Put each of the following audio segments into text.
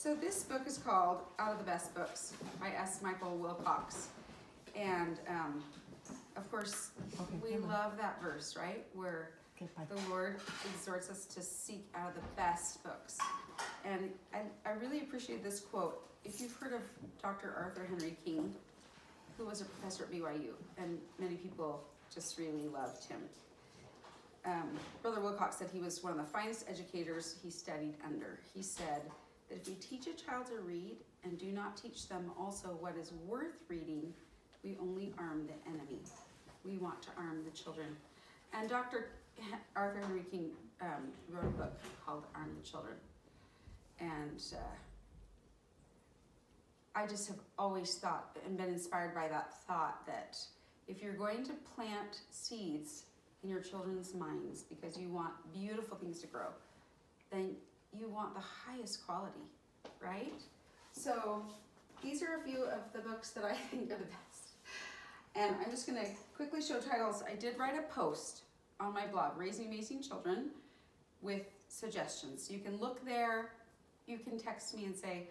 So this book is called Out of the Best Books by S. Michael Wilcox. And of course, we love that verse, right? Where the Lord exhorts us to seek out of the best books. And I really appreciate this quote. If you've heard of Dr. Arthur Henry King, who was a professor at BYU, and many people just really loved him. Brother Wilcox said he was one of the finest educators he studied under. He said that if you teach a child to read and do not teach them also what is worth reading, we only arm the enemy. We want to arm the children. And Dr. Arthur Henry King wrote a book called Arm the Children. And I just have always thought and been inspired by that thought that if you're going to plant seeds in your children's minds because you want beautiful things to grow, then you want the highest quality, right? So these are a few of the books that I think are the best. And I'm just gonna quickly show titles. I did write a post on my blog, Raising Amazing Children, with suggestions. You can look there, you can text me and say,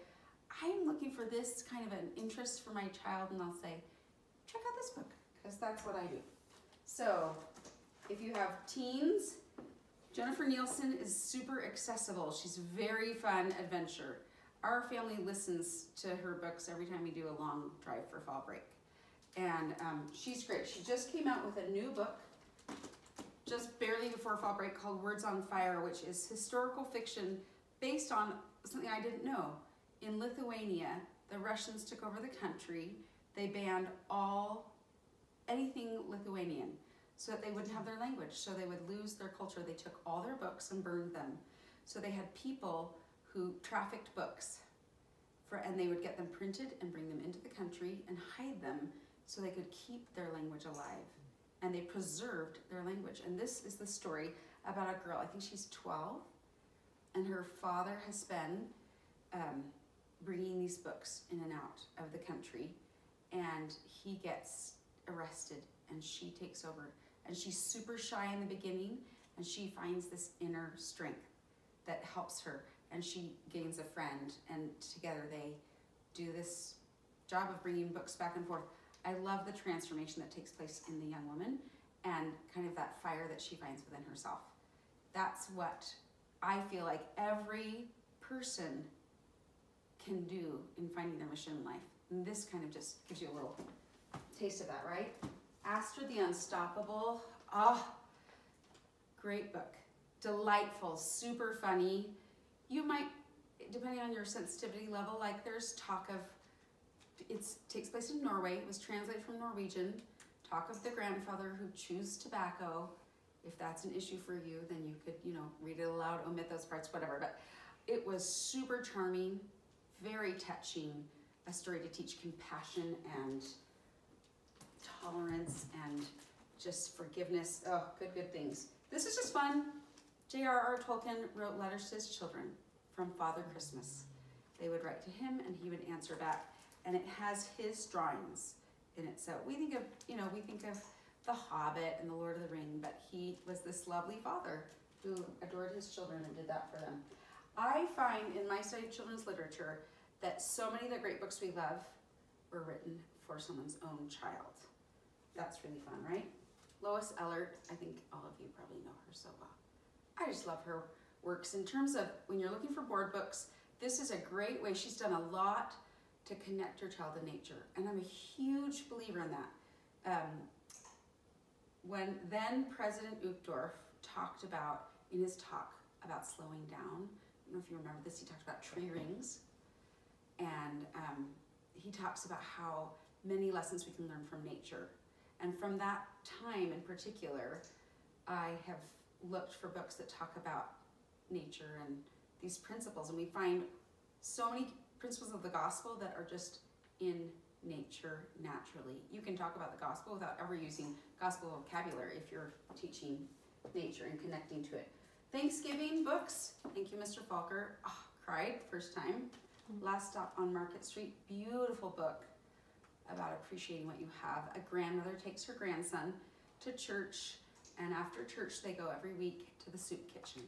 I'm looking for this kind of an interest for my child, and I'll say, check out this book, because that's what I do. So if you have teens, Jennifer Nielsen is super accessible. She's very fun adventure. Our family listens to her books every time we do a long drive for fall break. And she's great. She just came out with a new book just barely before fall break called Words on Fire, which is historical fiction based on something I didn't know. In Lithuania, the Russians took over the country. They banned anything Lithuanian so that they wouldn't have their language, so they would lose their culture. They took all their books and burned them. So they had people who trafficked books, and they would get them printed and bring them into the country and hide them so they could keep their language alive. And they preserved their language. And this is the story about a girl, I think she's 12, and her father has been bringing these books in and out of the country, and he gets arrested and she takes over. And she's super shy in the beginning, and she finds this inner strength that helps her, and she gains a friend, and together they do this job of bringing books back and forth. I love the transformation that takes place in the young woman and kind of that fire that she finds within herself. That's what I feel like every person can do in finding their mission in life. And this kind of just gives you a little taste of that, right? Aster the Unstoppable. Great book. Delightful, super funny. You might, depending on your sensitivity level, like there's talk of, it takes place in Norway. It was translated from Norwegian. Talk of the grandfather who chews tobacco. If that's an issue for you, then you could, read it aloud, omit those parts, whatever. But it was super charming, very touching, a story to teach compassion and tolerance and just forgiveness. Oh, good things. This is just fun. J.R.R. Tolkien wrote letters to his children from Father Christmas. They would write to him and he would answer back. And it has his drawings in it. So we think of, The Hobbit and The Lord of the Ring, but he was this lovely father who adored his children and did that for them. I find in my study of children's literature that so many of the great books we love were written for someone's own child. That's really fun, right? Lois Ehlert, I think all of you probably know her so well. I just love her works. In terms of when you're looking for board books, this is a great way. She's done a lot to connect your child to nature, and I'm a huge believer in that. When then President Uchtdorf talked about, in his talk about slowing down, I don't know if you remember this, he talked about tree rings, and he talks about how many lessons we can learn from nature. And from that time in particular, I have looked for books that talk about nature and these principles, and we find so many principles of the gospel that are just in nature naturally. You can talk about the gospel without ever using gospel vocabulary if you're teaching nature and connecting to it. Thanksgiving books. Thank you, Mr. Falker. Cried first time. Last Stop on Market Street. Beautiful book about appreciating what you have. A grandmother takes her grandson to church, and after church they go every week to the soup kitchen.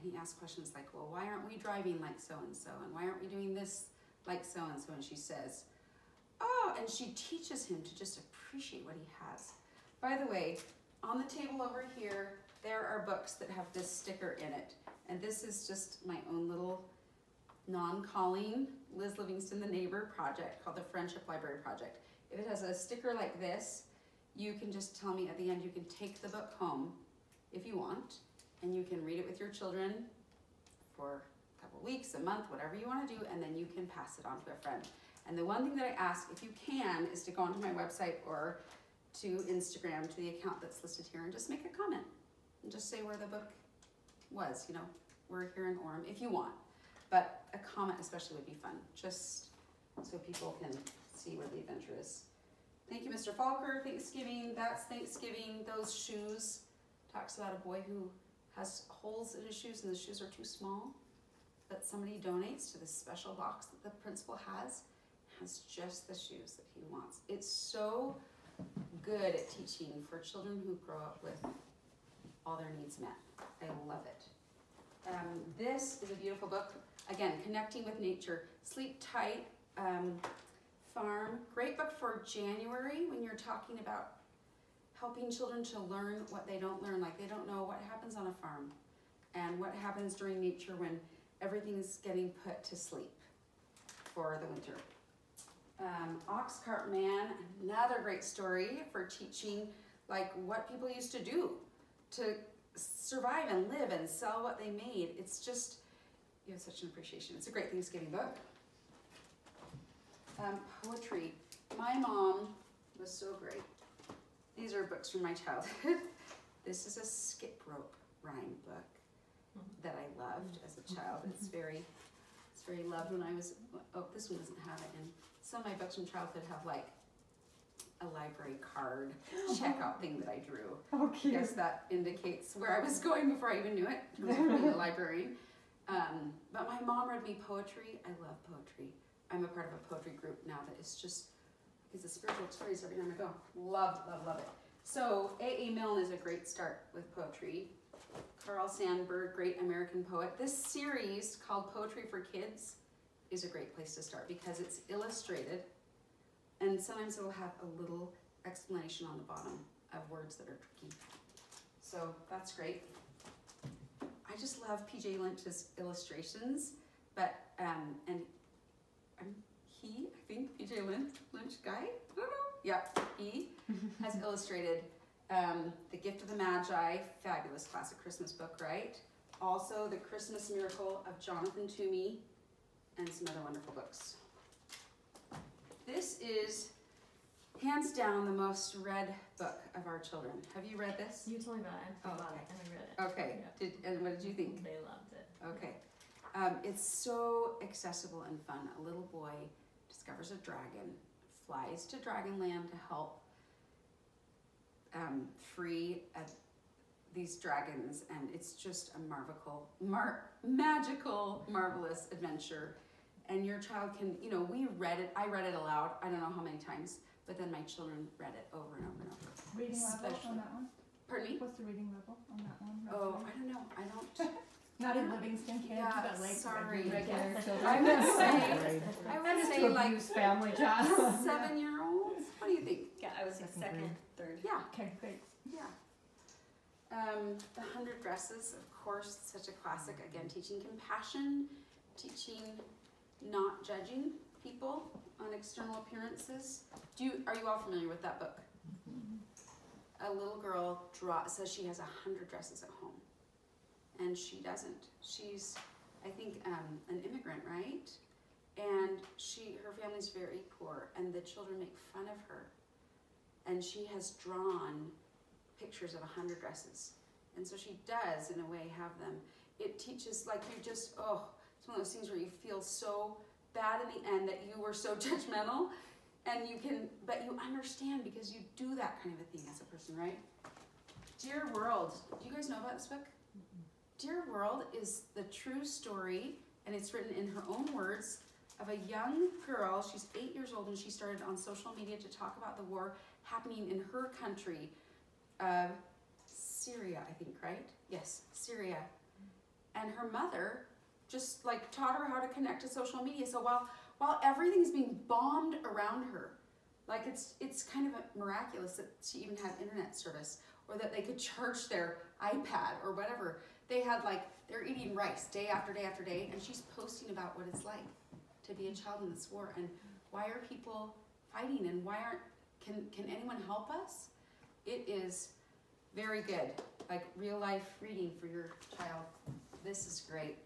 And he asks questions like, well, why aren't we driving like so-and-so? And why aren't we doing this like so-and-so? And she says, oh, and she teaches him to just appreciate what he has. By the way, on the table over here, there are books that have this sticker in it. And this is just my own little non-calling Liz Livingston the Neighbor project called the Friendship Library Project. If it has a sticker like this, you can just tell me at the end, you can take the book home if you want, and you can read it with your children for a couple weeks, a month, whatever you want to do, and then you can pass it on to a friend. And the one thing that I ask, if you can, is to go onto my website or to Instagram, to the account that's listed here, and just make a comment. And just say where the book was, you know, we're here in Orem, if you want. But a comment especially would be fun, just so people can see where the adventure is. Thank you, Mr. Falker. Thanksgiving, that's Thanksgiving. Those shoes, talks about a boy who has holes in his shoes and the shoes are too small, but somebody donates to this special box that the principal has just the shoes that he wants. It's so good at teaching for children who grow up with all their needs met. I love it. This is a beautiful book. Again, Connecting with Nature. Sleep Tight Farm. Great book for January when you're talking about helping children to learn what they don't learn. Like they don't know what happens on a farm and what happens during nature when everything's getting put to sleep for the winter. Oxcart Man, another great story for teaching like what people used to do to survive and live and sell what they made. It's just, you have such an appreciation. It's a great Thanksgiving book. Poetry. My mom was so great. These are books from my childhood. This is a skip rope rhyme book that I loved as a child. It's very loved when I was, oh, this one doesn't have it in. Some of my books from childhood have like a library card checkout thing that I drew. Oh, cute. Because that indicates where I was going before I even knew it, in terms of being a librarian. But my mom read me poetry. I love poetry. I'm a part of a poetry group now that is just, it's a spiritual experience every time I go. Love, love, love it. So A.A. Milne is a great start with poetry. Carl Sandburg, great American poet. This series called Poetry for Kids is a great place to start because it's illustrated and sometimes it will have a little explanation on the bottom of words that are tricky. So that's great. I just love P.J. Lynch's illustrations, but, and he, I think, P.J. Lynch guy, I don't know. Yep, he has illustrated The Gift of the Magi, fabulous classic Christmas book, right? Also, The Christmas Miracle of Jonathan Toomey, and some other wonderful books. This is hands down the most read book of our children. Have you read this? You told me about it. I bought it and I read it. Okay. Yeah. And what did you think? They loved it. Okay. It's so accessible and fun. A little boy discovers a dragon, flies to Dragonland to help free these dragons, and it's just a magical, marvelous adventure. And your child can, you know, I read it aloud, I don't know how many times, but then my children read it over and over and over. Reading level on that one? Pardon me? What's the reading level on that one? Oh, I don't know, I don't. Not in Livingston kids, Yeah, but like sorry. regular children. I would say like abuse family child. 7-year-olds. What do you think? Yeah, I was like second, third. Yeah, Okay, thanks. yeah. The 100 Dresses, of course, such a classic. Again, teaching compassion, teaching not judging people on external appearances. Are you all familiar with that book? A little girl says she has 100 dresses at home, and she doesn't. She's, I think, an immigrant, right? And her family's very poor, and the children make fun of her. And she has drawn pictures of 100 dresses, and so she does, in a way, have them. It teaches, like, it's one of those things where you feel so bad in the end that you were so judgmental, and but you understand because you do that kind of a thing as a person, right? Dear World, do you guys know about this book? Dear World is the true story, and it's written in her own words, of a young girl. She's 8 years old, and she started on social media to talk about the war happening in her country, Syria, I think, right? Yes, Syria. and her mother just like taught her how to connect to social media. So while everything's being bombed around her, like it's kind of miraculous that she even had internet service, or that they could charge their iPad or whatever. They had they're eating rice day after day after day, and she's posting about what it's like to be a child in this war, and why are people fighting, and why can anyone help us? It is very good, like real life reading for your child. This is great.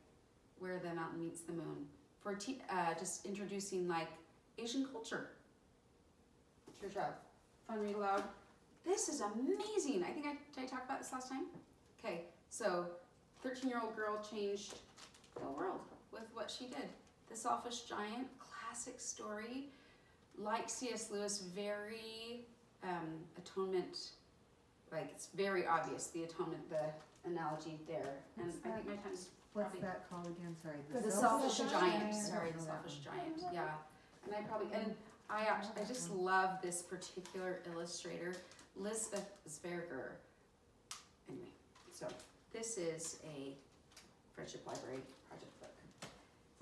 Where the Mountain Meets the Moon, for just introducing like Asian culture to your child. Fun read aloud. This is amazing. Did I talk about this last time? Okay, so 13-year-old girl changed the world with what she did. The Selfish Giant, classic story. Like C.S. Lewis, very atonement, like it's very obvious, the atonement, the analogy there. And I think my time's What's that called again? Sorry. The Selfish Giant. Sorry, The Selfish Giant. Yeah. And I just love this particular illustrator, Lisbeth Zwerger. Anyway, so this is a Friendship Library project book.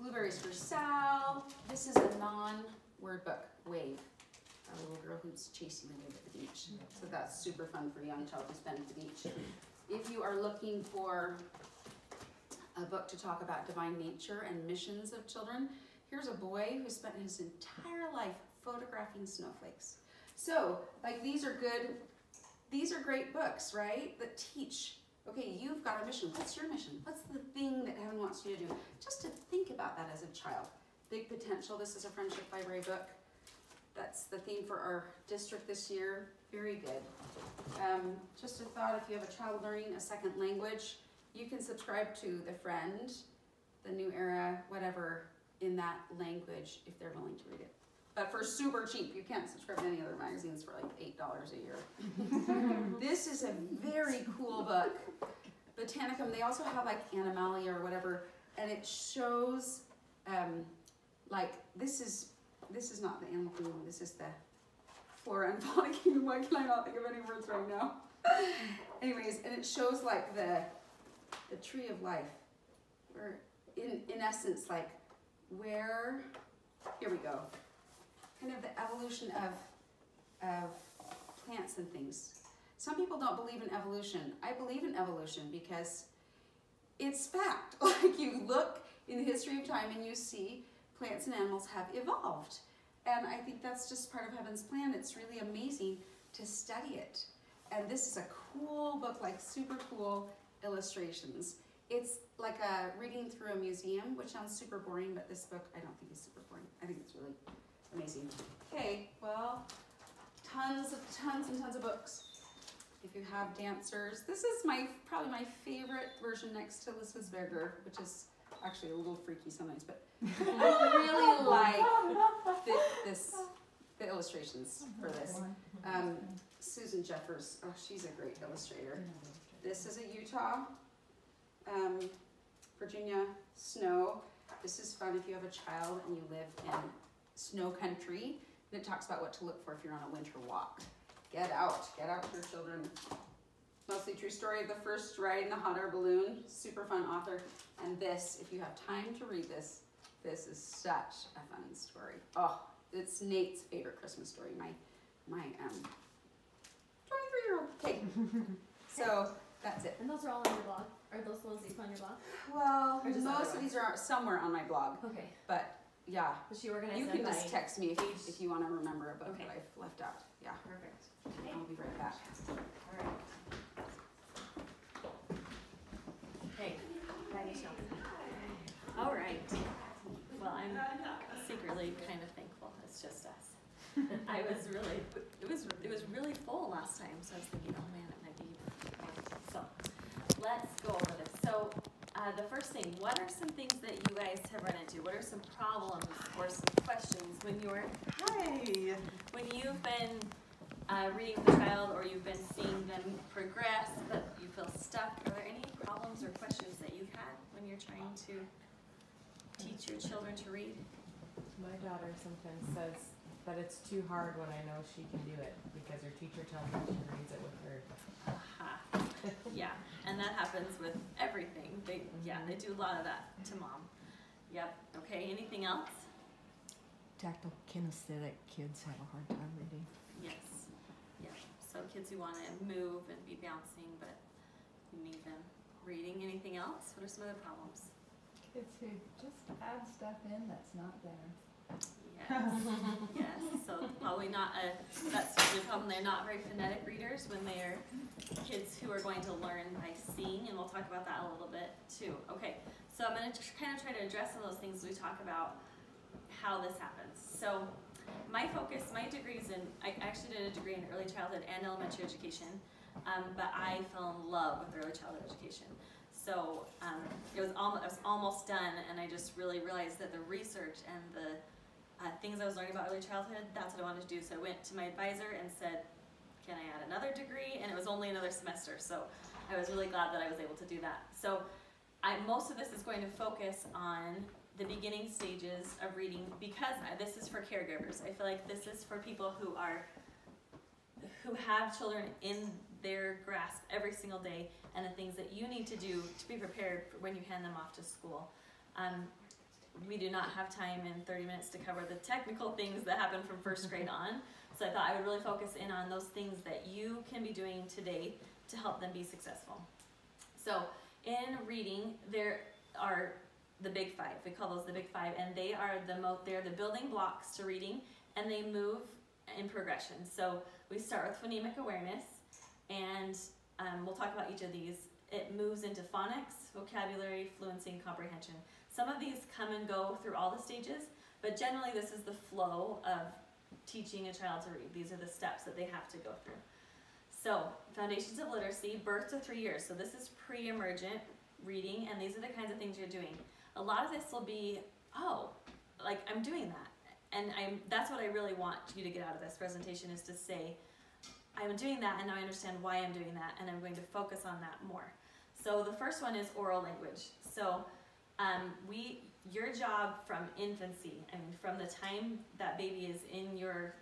Blueberries for Sal. This is a non-word book, Wave. A little girl who's chasing a wave at the beach. So that's super fun for a young child to spend at the beach. If you are looking for a book to talk about divine nature and missions of children, here's a boy who spent his entire life photographing snowflakes. So, like, these are great books, right? That teach, okay, you've got a mission. What's your mission? What's the thing that heaven wants you to do? Just to think about that as a child. Big Potential, this is a Friendship Library book. That's the theme for our district this year. Very good. Just a thought, if you have a child learning a second language, you can subscribe to The Friend, The New Era, whatever, in that language if they're willing to read it. But for super cheap. You can't subscribe to any other magazines for like $8 a year. This is a very cool book. Botanicum, they also have like Animalia or whatever, and it shows, like, this is not the animal kingdom, this is the flora and fauna kingdom. Why can I not think of any words right now? Anyways, and it shows like the tree of life, where in essence, like where, here we go, kind of the evolution of plants and things. Some people don't believe in evolution. I believe in evolution because it's fact. Like, you look in the history of time and you see plants and animals have evolved. And I think that's just part of heaven's plan. It's really amazing to study it. And this is a cool book, like super cool illustrations. It's like a reading through a museum, which sounds super boring, but this book I don't think is super boring. I think it's really amazing. Okay, well, tons and tons of books. If you have dancers, this is probably my favorite version next to Lisbeth Zwerger, which is actually a little freaky sometimes, but I really like the illustrations for this. Susan Jeffers, oh, she's a great illustrator. This is a Utah, Virginia snow. This is fun if you have a child and you live in snow country. And it talks about what to look for if you're on a winter walk. Get out with your children. Mostly true story of the first ride in the hot air balloon. Super fun author. And this, if you have time to read this, this is such a fun story. Oh, it's Nate's favorite Christmas story. My 23-year-old. Okay. So that's it. And those are all on your blog? Are those the ones that you put on your blog? Well, Or just most other of these are somewhere on my blog. Okay. But yeah, But she organized you them can just by text me if you want to remember a book Okay. that I've left out. Yeah, Perfect. Okay. I'll be right back. All right. Okay. Bye, Michelle. All right. Well, I'm secretly kind of thankful it's just us. It was really full last time, so I was thinking, oh man, it might be. So let's go over this. So the first thing, what are some things that you guys have run into? What are some problems or some questions when you've been reading with the child, or you've been seeing them progress, but you feel stuck? Are there any problems or questions that you've had when you're trying to teach your children to read? My daughter sometimes says that it's too hard when I know she can do it because her teacher tells her she reads it with her. Yeah, and that happens with everything. They do a lot of that to mom. Yep. Okay. Anything else? Tactile kinesthetic kids have a hard time reading. Yes. Yeah. So kids who want to move and be bouncing, but you need them reading. Anything else? What are some other problems? Kids who just add stuff in that's not there. Yes. Yes. So probably not that's usually a problem. They're not very phonetic readers when they're kids who are going to learn by seeing, and we'll talk about that a little bit too. Okay. So I'm going to kind of try to address some of those things we talk about how this happens. So my focus, my degrees in, I actually did a degree in early childhood and elementary education, but I fell in love with early childhood education. So I was almost done, and I just really realized that the research and the things I was learning about early childhood, that's what I wanted to do. So I went to my advisor and said, can I add another degree? And it was only another semester, so I was really glad that I was able to do that. So most of this is going to focus on the beginning stages of reading, because this is for caregivers. I feel like this is for people who have children in their grasp every single day, and the things that you need to do to be prepared for when you hand them off to school. We do not have time in 30 minutes to cover the technical things that happen from first grade on, so I thought I would really focus in on those things that you can be doing today to help them be successful. So in reading, there are the big five. We call those the big five, and they are they're the building blocks to reading, and they move in progression. So we start with phonemic awareness, and we'll talk about each of these. It moves into phonics, vocabulary, fluency, and comprehension. Some of these come and go through all the stages, but generally this is the flow of teaching a child to read. These are the steps that they have to go through. So, foundations of literacy, birth to 3 years. So this is pre-emergent reading, and these are the kinds of things you're doing. A lot of this will be, oh, like I'm doing that. And that's what I really want you to get out of this presentation, is to say, I'm doing that, and now I understand why I'm doing that, and I'm going to focus on that more. So the first one is oral language. So your job from infancy, from the time that baby is in your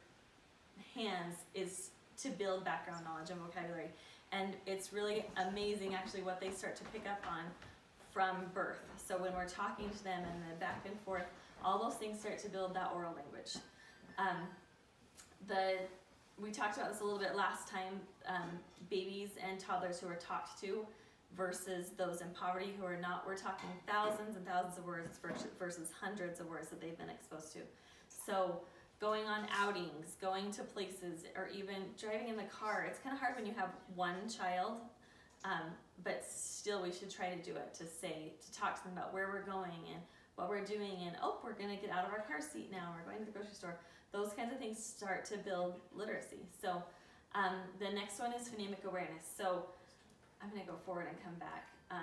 hands, is to build background knowledge and vocabulary. And it's really amazing actually what they start to pick up on from birth. So when we're talking to them and the back and forth, all those things start to build that oral language. We talked about this a little bit last time, babies and toddlers who are talked to versus those in poverty who are not. We're talking thousands and thousands of words versus hundreds of words that they've been exposed to. So going on outings, going to places, or even driving in the car, it's kind of hard when you have one child, but still we should try to do it, to talk to them about where we're going and what we're doing, and we're going to get out of our car seat now, we're going to the grocery store. Those kinds of things start to build literacy. So the next one is phonemic awareness. So I'm going to go forward and come back. I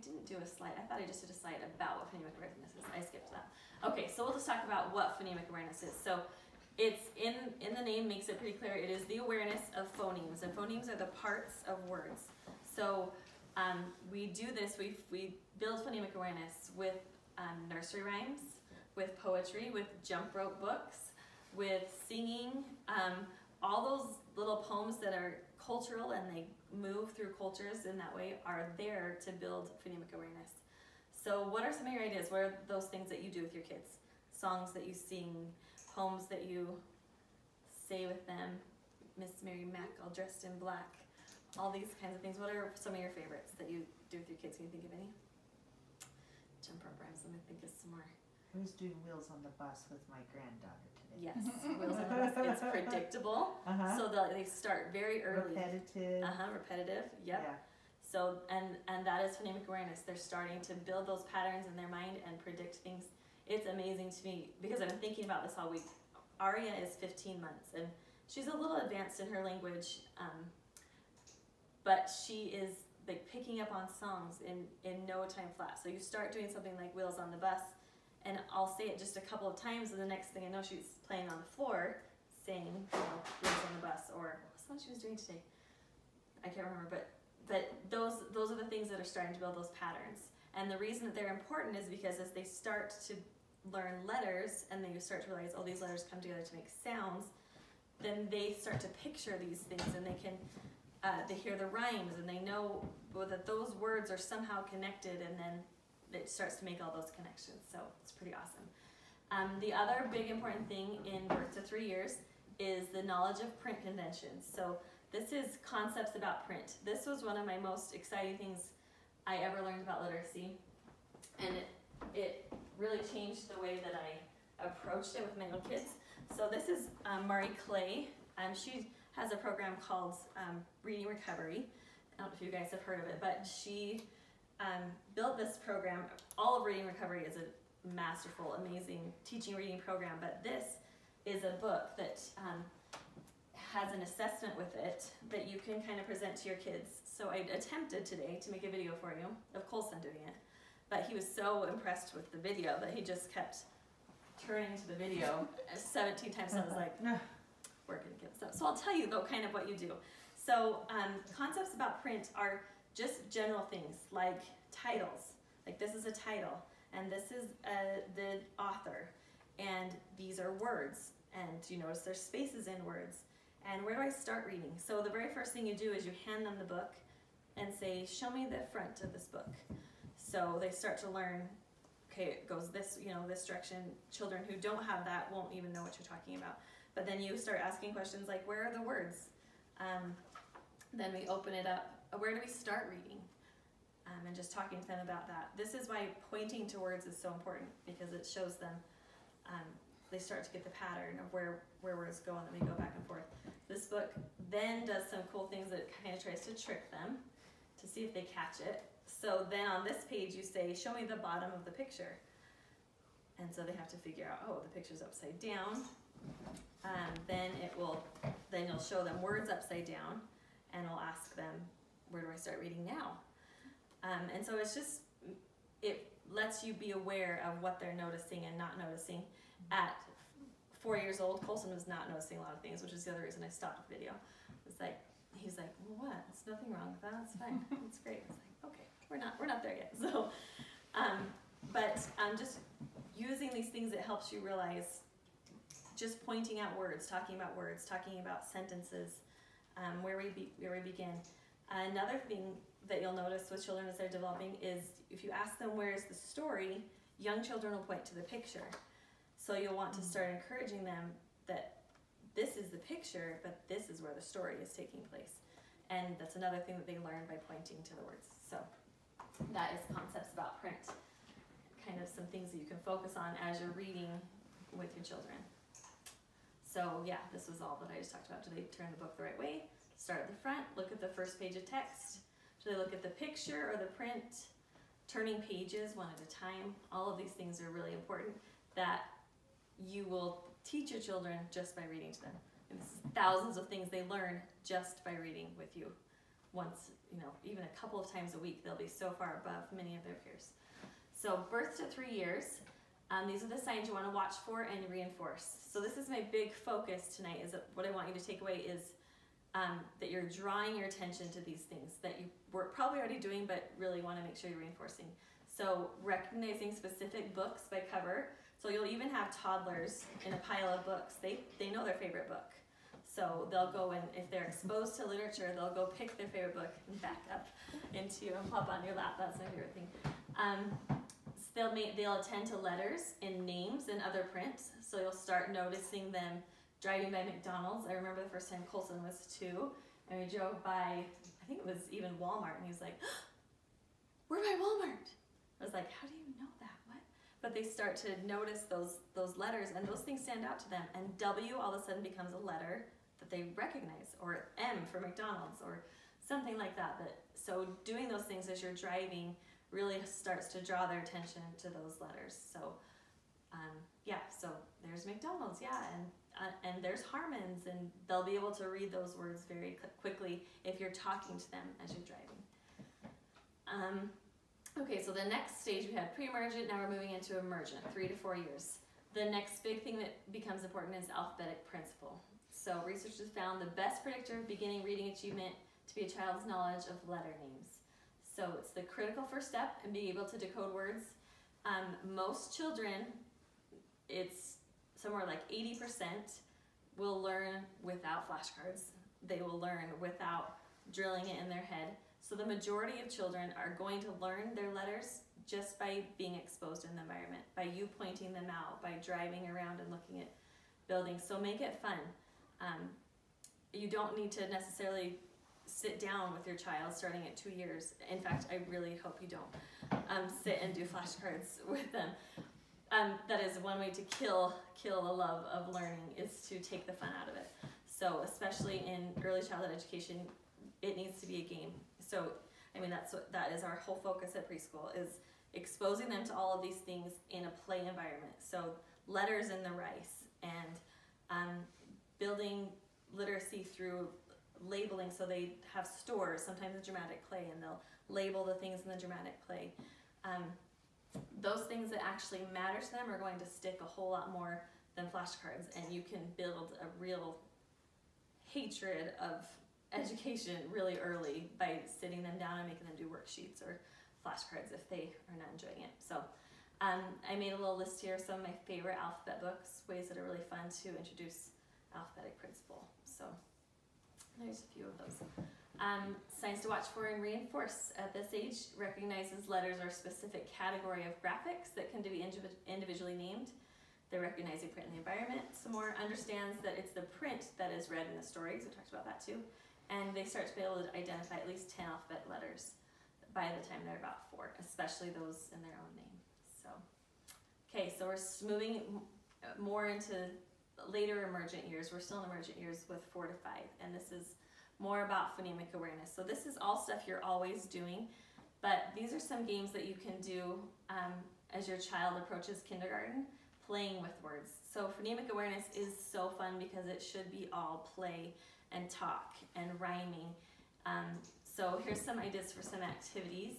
didn't do a slide. I thought I just did a slide about what phonemic awareness is. I skipped that. Okay, so we'll just talk about what phonemic awareness is. So it's in the name, makes it pretty clear. It is the awareness of phonemes, and phonemes are the parts of words. So we do this, we build phonemic awareness with nursery rhymes, with poetry, with jump rope books, with singing, all those little poems that are cultural and they move through cultures in that way are there to build phonemic awareness. So what are some of your ideas? What are those things that you do with your kids? Songs that you sing, poems that you say with them, Miss Mary Mack all dressed in black, all these kinds of things. What are some of your favorites that you do with your kids? Can you think of any? Jump rope rhymes, let me think of some more. I was doing Wheels on the Bus with my granddaughter today. Yes, Wheels on the Bus. It's predictable, so they start very early. Repetitive. Repetitive, yep. Yeah. So, and that is phonemic awareness. They're starting to build those patterns in their mind and predict things. It's amazing to me, because I've been thinking about this all week. Aria is 15 months, and she's a little advanced in her language, but she is like picking up on songs in no time flat. So you start doing something like Wheels on the Bus, and I'll say it just a couple of times, and the next thing I know, she's playing on the floor, saying, Wheels on the Bus, or what's the one she was doing today? I can't remember, but those are the things that are starting to build those patterns. And the reason that they're important is because as they start to learn letters, and then you start to realize, these letters come together to make sounds, then they start to picture these things, and they can they hear the rhymes and they know that those words are somehow connected, and then it starts to make all those connections. So it's pretty awesome. The other big important thing in birth to 3 years is the knowledge of print conventions. So this is concepts about print. This was one of my most exciting things I ever learned about literacy, and it really changed the way that I approached it with my own kids. So this is Mari Clay. She has a program called Reading Recovery. I don't know if you guys have heard of it, but she built this program. All of Reading Recovery is a masterful, amazing teaching reading program, but this is a book that has an assessment with it that you can kind of present to your kids. So I attempted today to make a video for you of Colson doing it, but he was so impressed with the video that he just kept turning to the video 17 times. So I was like, we're gonna get this up. So I'll tell you though kind of what you do. So concepts about print are just general things like titles. Like this is a title, and this is the author, and these are words, and you notice there's spaces in words. And where do I start reading? So the very first thing you do is you hand them the book and say, show me the front of this book. So they start to learn, okay, it goes this, this direction. Children who don't have that won't even know what you're talking about. But then you start asking questions like, where are the words? Then we open it up. Where do we start reading? And just talking to them about that. This is why pointing to words is so important, because it shows them, they start to get the pattern of where words go, and then we go back and forth. This book then does some cool things that it kind of tries to trick them to see if they catch it. So then on this page you say, show me the bottom of the picture. And so they have to figure out, oh, the picture's upside down. Then you'll show them words upside down, and we'll ask them, where do I start reading now? And so it lets you be aware of what they're noticing and not noticing. At 4 years old, Colson was not noticing a lot of things, which is the other reason I stopped the video. He's like, well, what? There's nothing wrong with that. It's fine. It's great. I was like, okay, we're not there yet. So, just using these things, it helps you realize. Just pointing out words, talking about sentences, where we begin. Another thing that you'll notice with children as they're developing is if you ask them where's the story, young children will point to the picture. So you'll want to start encouraging them that this is the picture, but this is where the story is taking place. And that's another thing that they learn by pointing to the words. So that is concepts about print. Kind of some things that you can focus on as you're reading with your children. So yeah, this was all that I just talked about. Do they turn the book the right way? Start at the front, look at the first page of text. Do they look at the picture or the print? Turning pages one at a time. All of these things are really important that you will teach your children just by reading to them. And this is thousands of things they learn just by reading with you. Once, even a couple of times a week, they'll be so far above many of their peers. So birth to 3 years. These are the signs you want to watch for and reinforce. So this is my big focus tonight, is that what I want you to take away is that you're drawing your attention to these things that you were probably already doing, but really want to make sure you're reinforcing. So recognizing specific books by cover. So you'll even have toddlers in a pile of books. They know their favorite book. So they'll go, and if they're exposed to literature, they'll go pick their favorite book and back up into and plop on your lap. That's my favorite thing. They'll attend to letters and names and other prints. So you'll start noticing them driving by McDonald's. I remember the first time Colson was 2, and we drove by, I think it was even Walmart, and he was like, we're by Walmart. I was like, how do you know that? What? But they start to notice those letters, and those things stand out to them. And W all of a sudden becomes a letter that they recognize, or M for McDonald's, or something like that. So doing those things as you're driving really starts to draw their attention to those letters. So so there's McDonald's, and there's Harmon's, and they'll be able to read those words very quickly if you're talking to them as you're driving. Okay, so the next stage we had pre-emergent, now we're moving into emergent, 3 to 4 years. The next big thing that becomes important is alphabetic principle. So researchers found the best predictor of beginning reading achievement to be a child's knowledge of letter names. So it's the critical first step in being able to decode words. Most children, it's somewhere like 80% will learn without flashcards. They will learn without drilling it in their head. So the majority of children are going to learn their letters just by being exposed in the environment, by you pointing them out, by driving around and looking at buildings. So make it fun. You don't need to necessarily sit down with your child starting at 2 years. In fact, I really hope you don't sit and do flashcards with them. That is one way to kill the love of learning, is to take the fun out of it. So especially in early childhood education, it needs to be a game. So I mean, that is our whole focus at preschool, is exposing them to all of these things in a play environment. So letters in the rice, and building literacy through labeling. So they have stores, sometimes a dramatic play, and they'll label the things in the dramatic play. Those things that actually matter to them are going to stick a whole lot more than flashcards, and you can build a real hatred of education really early by sitting them down and making them do worksheets or flashcards if they are not enjoying it. So I made a little list here of some of my favorite alphabet books, ways that are really fun to introduce alphabetic principle. So there's a few of those. Signs to watch for and reinforce at this age recognizes letters are a specific category of graphics that can be individually named. They're recognizing print in the environment. Some more understands that it's the print that is read in the stories. We talked about that too. And they start to be able to identify at least 10 alphabet letters by the time they're about 4, especially those in their own name. So, okay, so we're moving more into later emergent years. We're still in emergent years with 4 to 5, and this is more about phonemic awareness. So this is all stuff you're always doing, but these are some games that you can do as your child approaches kindergarten, playing with words. So phonemic awareness is so fun because it should be all play and talk and rhyming. So here's some ideas for some activities.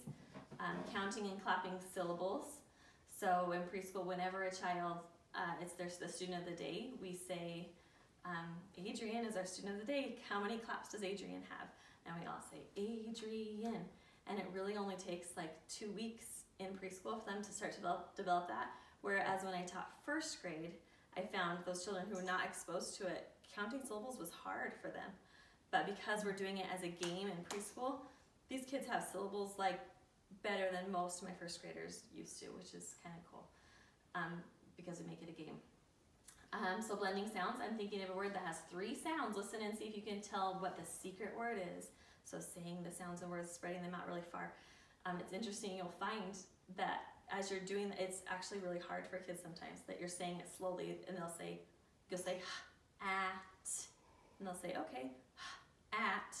Counting and clapping syllables. So in preschool, whenever a child, there's the student of the day, we say, Adrian is our student of the day. How many claps does Adrian have? And we all say, Adrian. And it really only takes like 2 weeks in preschool for them to start to develop that. Whereas when I taught first grade, I found those children who were not exposed to it, counting syllables was hard for them. But because we're doing it as a game in preschool, these kids have syllables like better than most of my first graders used to, which is kind of cool because we make it a game. So blending sounds, I'm thinking of a word that has 3 sounds. Listen and see if you can tell what the secret word is. So saying the sounds and words, spreading them out really far. It's interesting, you'll find that as you're doing, it's actually really hard for kids sometimes, that you're saying it slowly, and you'll say, at, and they'll say, okay, at,